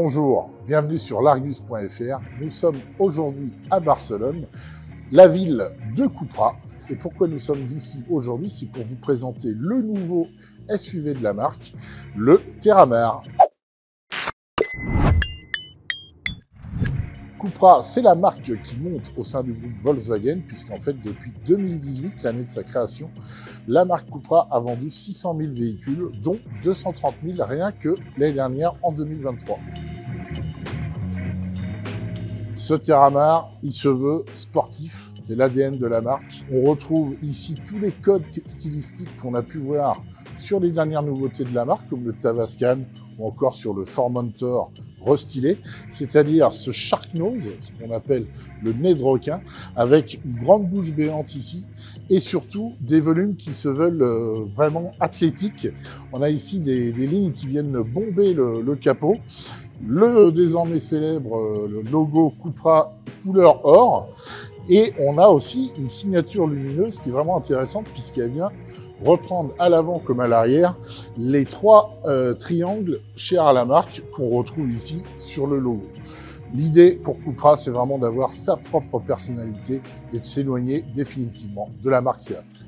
Bonjour, bienvenue sur l'Argus.fr. Nous sommes aujourd'hui à Barcelone, la ville de Cupra. Et pourquoi nous sommes ici aujourd'hui? C'est pour vous présenter le nouveau SUV de la marque, le Terramar. Cupra, c'est la marque qui monte au sein du groupe Volkswagen, puisqu'en fait, depuis 2018, l'année de sa création, la marque Cupra a vendu 600 000 véhicules, dont 230 000 rien que l'année dernière, en 2023. Ce Terramar, il se veut sportif, c'est l'ADN de la marque. On retrouve ici tous les codes stylistiques qu'on a pu voir sur les dernières nouveautés de la marque, comme le Tavascan ou encore sur le Formentor restylé, c'est-à-dire ce shark nose, ce qu'on appelle le nez de requin, avec une grande bouche béante ici, et surtout des volumes qui se veulent vraiment athlétiques. On a ici des lignes qui viennent bomber le capot, le désormais célèbre le logo Cupra couleur or, et on a aussi une signature lumineuse qui est vraiment intéressante puisqu'elle vient reprendre à l'avant comme à l'arrière les trois triangles chers à la marque qu'on retrouve ici sur le logo. L'idée pour Cupra, c'est vraiment d'avoir sa propre personnalité et de s'éloigner définitivement de la marque Seat.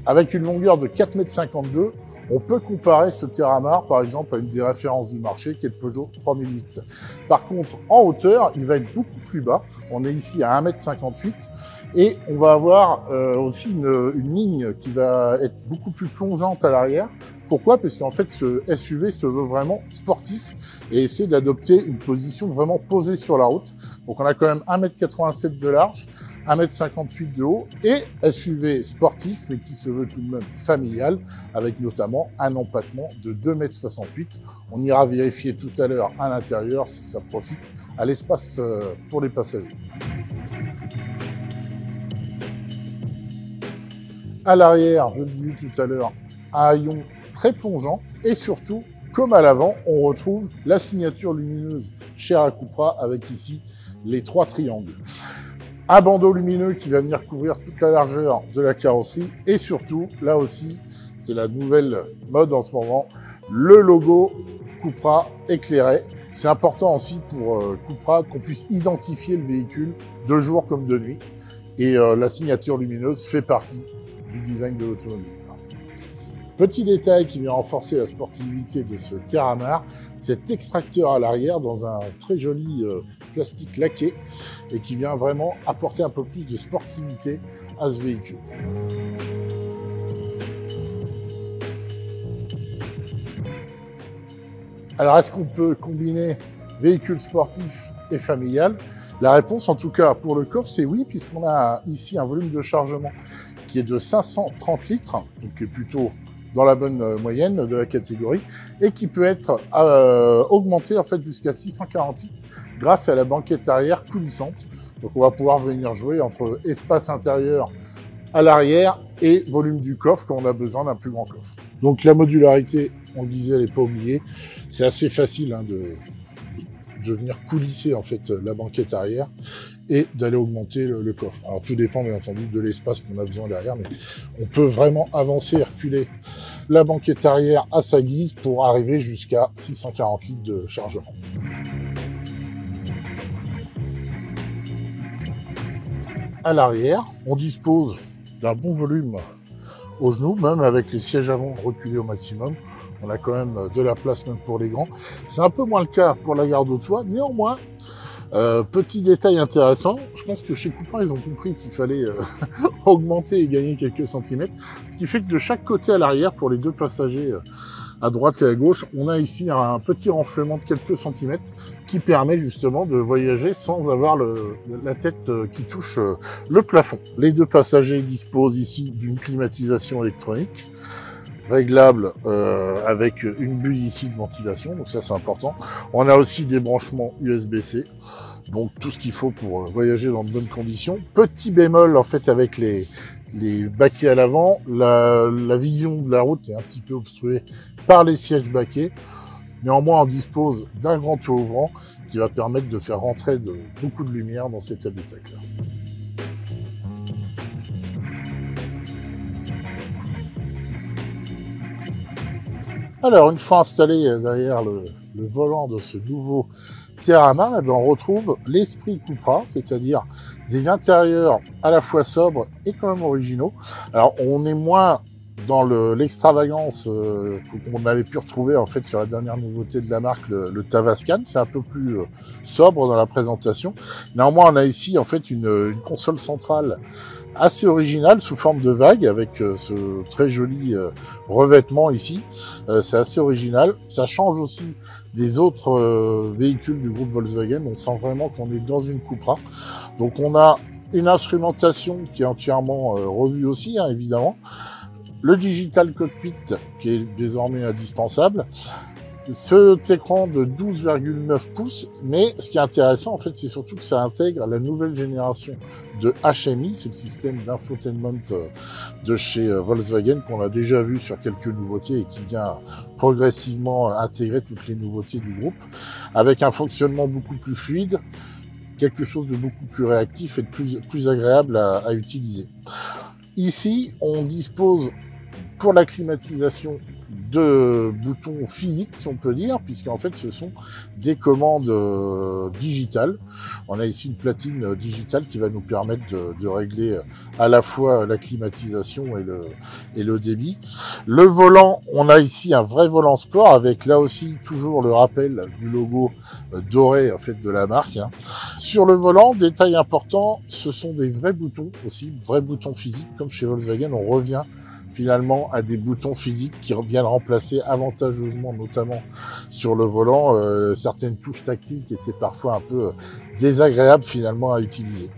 Avec une longueur de 4,52 m, on peut comparer ce Terramar, par exemple, à une des références du marché, qui est le Peugeot 3008. Par contre, en hauteur, il va être beaucoup plus bas. On est ici à 1,58 m et on va avoir aussi une ligne qui va être beaucoup plus plongeante à l'arrière. Pourquoi? Parce qu'en fait, ce SUV se veut vraiment sportif et essaie d'adopter une position vraiment posée sur la route. Donc, on a quand même 1,87 m de large, 1,58 m de haut et SUV sportif, mais qui se veut tout de même familial, avec notamment un empattement de 2,68 m. On ira vérifier tout à l'heure à l'intérieur si ça profite à l'espace pour les passagers. À l'arrière, je le disais tout à l'heure, un haillon très plongeant et surtout, comme à l'avant, on retrouve la signature lumineuse chère à Cupra avec ici les trois triangles. Un bandeau lumineux qui va venir couvrir toute la largeur de la carrosserie et surtout, là aussi, c'est la nouvelle mode en ce moment, le logo Cupra éclairé. C'est important aussi pour Cupra qu'on puisse identifier le véhicule de jour comme de nuit et la signature lumineuse fait partie du design de l'automobile. Petit détail qui vient renforcer la sportivité de ce Terramar, cet extracteur à l'arrière dans un très joli plastique laqué et qui vient vraiment apporter un peu plus de sportivité à ce véhicule. Alors, est-ce qu'on peut combiner véhicule sportif et familial? La réponse, en tout cas pour le coffre, c'est oui, puisqu'on a ici un volume de chargement qui est de 530 litres, donc qui est plutôt dans la bonne moyenne de la catégorie, et qui peut être augmenté en fait jusqu'à 640 litres grâce à la banquette arrière coulissante. Donc on va pouvoir venir jouer entre espace intérieur à l'arrière et volume du coffre quand on a besoin d'un plus grand coffre. Donc la modularité, on le disait, elle n'est pas oubliée. C'est assez facile hein, de venir coulisser en fait la banquette arrière et d'aller augmenter le coffre. Alors tout dépend bien entendu de l'espace qu'on a besoin derrière, mais on peut vraiment avancer et reculer la banquette arrière à sa guise pour arriver jusqu'à 640 litres de chargement. À l'arrière, on dispose d'un bon volume au genou, même avec les sièges avant reculés au maximum. On a quand même de la place même pour les grands. C'est un peu moins le cas pour la garde au toit. Néanmoins, petit détail intéressant, je pense que chez Cupra, ils ont compris qu'il fallait augmenter et gagner quelques centimètres. Ce qui fait que de chaque côté à l'arrière, pour les deux passagers à droite et à gauche, on a ici un petit renflement de quelques centimètres qui permet justement de voyager sans avoir la tête qui touche le plafond. Les deux passagers disposent ici d'une climatisation électronique réglable avec une buse ici de ventilation, donc ça c'est important. On a aussi des branchements USB-C, donc tout ce qu'il faut pour voyager dans de bonnes conditions. Petit bémol en fait avec les baquets à l'avant, la vision de la route est un petit peu obstruée par les sièges baquets. Néanmoins, on dispose d'un grand toit ouvrant qui va permettre de faire rentrer beaucoup de lumière dans cet habitacle. Alors, une fois installé derrière le volant de ce nouveau Terramar, eh bien, on retrouve l'esprit Cupra, c'est-à-dire des intérieurs à la fois sobres et quand même originaux. Alors, on est moins dans l'extravagance qu'on avait pu retrouver en fait sur la dernière nouveauté de la marque, le Tavascan. C'est un peu plus sobre dans la présentation. Néanmoins, on a ici en fait une console centrale assez originale sous forme de vague avec ce très joli revêtement ici. C'est assez original. Ça change aussi des autres véhicules du groupe Volkswagen. On sent vraiment qu'on est dans une Cupra. Donc on a une instrumentation qui est entièrement revue aussi, hein, évidemment. Le Digital Cockpit qui est désormais indispensable. Cet écran de 12,9 pouces, mais ce qui est intéressant en fait, c'est surtout que ça intègre la nouvelle génération de HMI, c'est le système d'infotainment de chez Volkswagen qu'on a déjà vu sur quelques nouveautés et qui vient progressivement intégrer toutes les nouveautés du groupe, avec un fonctionnement beaucoup plus fluide, quelque chose de beaucoup plus réactif et de plus agréable à utiliser. Ici, on dispose pour la climatisation de boutons physiques, si on peut dire, puisqu'en fait, ce sont des commandes digitales. On a ici une platine digitale qui va nous permettre de régler à la fois la climatisation et le débit. Le volant, on a ici un vrai volant sport avec là aussi toujours le rappel du logo doré en fait de la marque. Sur le volant, détail important, ce sont des vrais boutons aussi, vrais boutons physiques, comme chez Volkswagen, on revient finalement à des boutons physiques qui viennent remplacer avantageusement, notamment sur le volant, certaines touches tactiles qui étaient parfois un peu désagréables finalement à utiliser.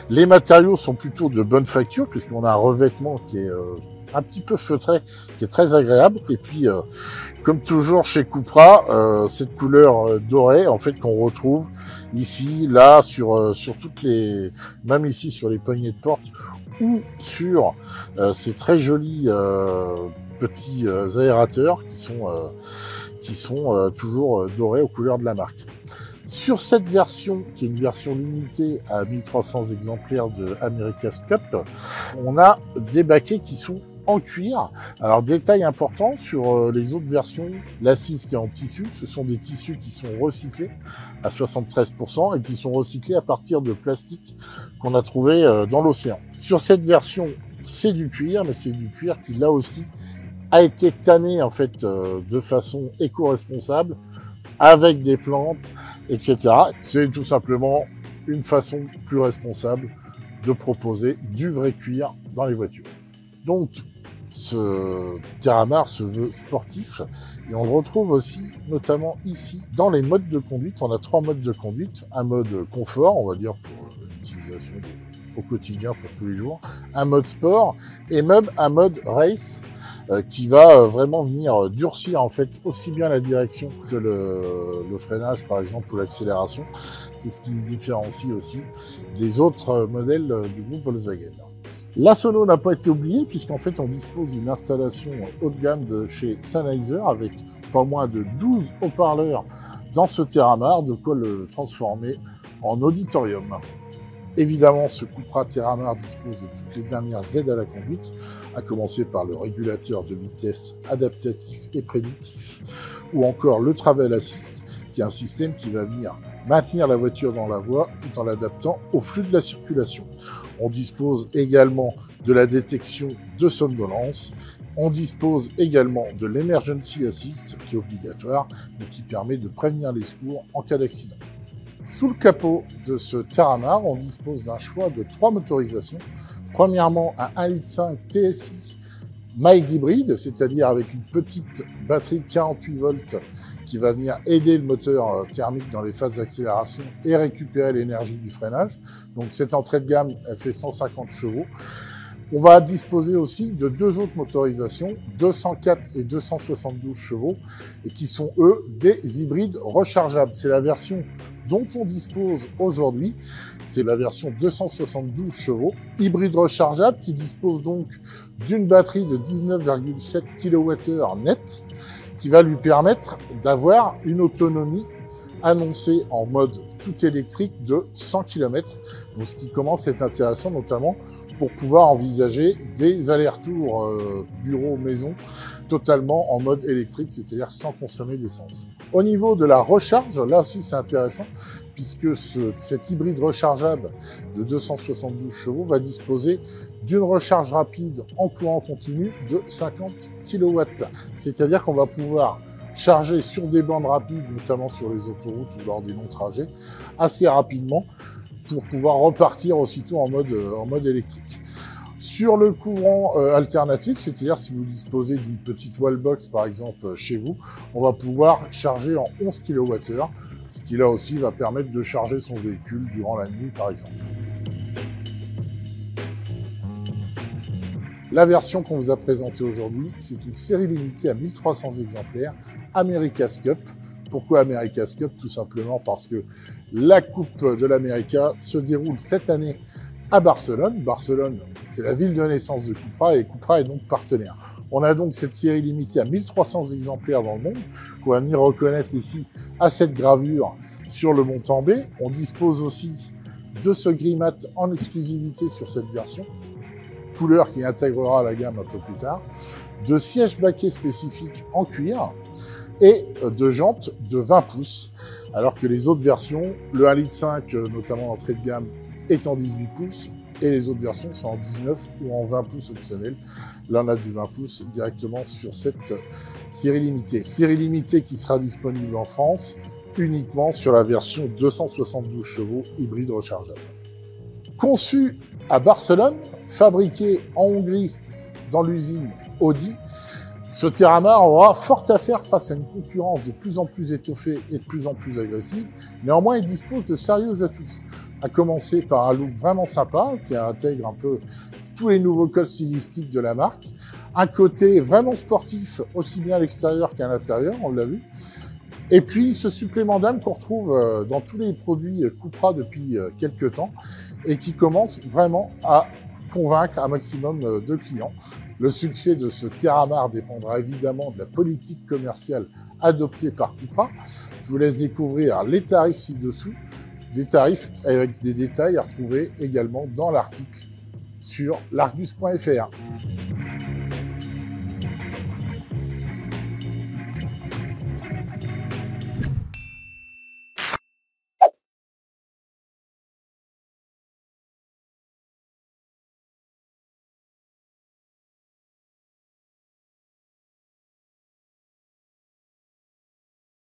Les matériaux sont plutôt de bonne facture puisqu'on a un revêtement qui est un petit peu feutré, qui est très agréable. Et puis, comme toujours chez Cupra, cette couleur dorée, en fait, qu'on retrouve ici, là, sur toutes les, même ici sur les poignées de porte, ou sur ces très jolis petits aérateurs qui sont toujours dorés aux couleurs de la marque. Sur cette version, qui est une version limitée à 1300 exemplaires de America's Cup, on a des baquets qui sont en cuir. Alors, détail important, sur les autres versions, l'assise qui est en tissu, ce sont des tissus qui sont recyclés à 73% et qui sont recyclés à partir de plastique qu'on a trouvé dans l'océan. Sur cette version, c'est du cuir, mais c'est du cuir qui, là aussi, a été tanné, en fait, de façon éco-responsable, avec des plantes, etc. C'est tout simplement une façon plus responsable de proposer du vrai cuir dans les voitures. Donc, ce Terramar se veut sportif et on le retrouve aussi notamment ici dans les modes de conduite. On a 3 modes de conduite, un mode confort, on va dire pour l'utilisation au quotidien pour tous les jours, un mode sport et même un mode race qui va vraiment venir durcir en fait aussi bien la direction que le freinage par exemple ou l'accélération. C'est ce qui nous différencie aussi des autres modèles du groupe Volkswagen. La sono n'a pas été oubliée puisqu'en fait on dispose d'une installation haut de gamme de chez Sennheiser avec pas moins de 12 haut-parleurs dans ce Terramar, de quoi le transformer en auditorium. Évidemment, ce Cupra Terramar dispose de toutes les dernières aides à la conduite, à commencer par le régulateur de vitesse adaptatif et prédictif, ou encore le Travel Assist, qui est un système qui va venir maintenir la voiture dans la voie tout en l'adaptant au flux de la circulation. On dispose également de la détection de somnolence. On dispose également de l'Emergency Assist, qui est obligatoire, mais qui permet de prévenir les secours en cas d'accident. Sous le capot de ce Terramar, on dispose d'un choix de 3 motorisations. Premièrement, un 1,5 litre TSI mild hybride, c'est-à-dire avec une petite batterie de 48 volts qui va venir aider le moteur thermique dans les phases d'accélération et récupérer l'énergie du freinage. Donc cette entrée de gamme, elle fait 150 chevaux. On va disposer aussi de 2 autres motorisations, 204 et 272 chevaux, et qui sont eux des hybrides rechargeables. C'est la version dont on dispose aujourd'hui, c'est la version 272 chevaux, hybride rechargeable qui dispose donc d'une batterie de 19,7 kWh net, qui va lui permettre d'avoir une autonomie annoncé en mode tout électrique de 100 km, donc ce qui commence à être intéressant, notamment pour pouvoir envisager des allers-retours bureau-maison totalement en mode électrique, c'est-à-dire sans consommer d'essence. Au niveau de la recharge, là aussi c'est intéressant, puisque cet hybride rechargeable de 272 chevaux va disposer d'une recharge rapide en courant continu de 50 kW. C'est-à-dire qu'on va pouvoir charger sur des bandes rapides, notamment sur les autoroutes ou lors des longs trajets, assez rapidement pour pouvoir repartir aussitôt en mode électrique. Sur le courant alternatif, c'est-à-dire si vous disposez d'une petite wallbox par exemple chez vous, on va pouvoir charger en 11 kWh, ce qui là aussi va permettre de charger son véhicule durant la nuit par exemple. La version qu'on vous a présentée aujourd'hui, c'est une série limitée à 1300 exemplaires, America's Cup. Pourquoi America's Cup? Tout simplement parce que la Coupe de l'América se déroule cette année à Barcelone. Barcelone, c'est la ville de naissance de Cupra et Cupra est donc partenaire. On a donc cette série limitée à 1300 exemplaires dans le monde, qu'on va venir reconnaître ici à cette gravure sur le montant B. On dispose aussi de ce gris-mat en exclusivité sur cette version, couleur qui intégrera la gamme un peu plus tard, de sièges baquets spécifiques en cuir et de jantes de 20 pouces, alors que les autres versions, le 1,5 litre, notamment l'entrée de gamme, est en 18 pouces, et les autres versions sont en 19 ou en 20 pouces optionnel. Là, on a du 20 pouces directement sur cette série limitée. Série limitée qui sera disponible en France uniquement sur la version 272 chevaux hybride rechargeable. Conçu à Barcelone, fabriqué en Hongrie dans l'usine Audi, ce Terramar aura fort à faire face à une concurrence de plus en plus étoffée et de plus en plus agressive. Néanmoins, il dispose de sérieux atouts. À commencer par un look vraiment sympa, qui intègre un peu tous les nouveaux codes stylistiques de la marque. Un côté vraiment sportif, aussi bien à l'extérieur qu'à l'intérieur, on l'a vu. Et puis, ce supplément d'âme qu'on retrouve dans tous les produits Cupra depuis quelques temps et qui commence vraiment à convaincre un maximum de clients. Le succès de ce Terramar dépendra évidemment de la politique commerciale adoptée par Cupra. Je vous laisse découvrir les tarifs ci-dessous, des tarifs avec des détails à retrouver également dans l'article sur l'argus.fr.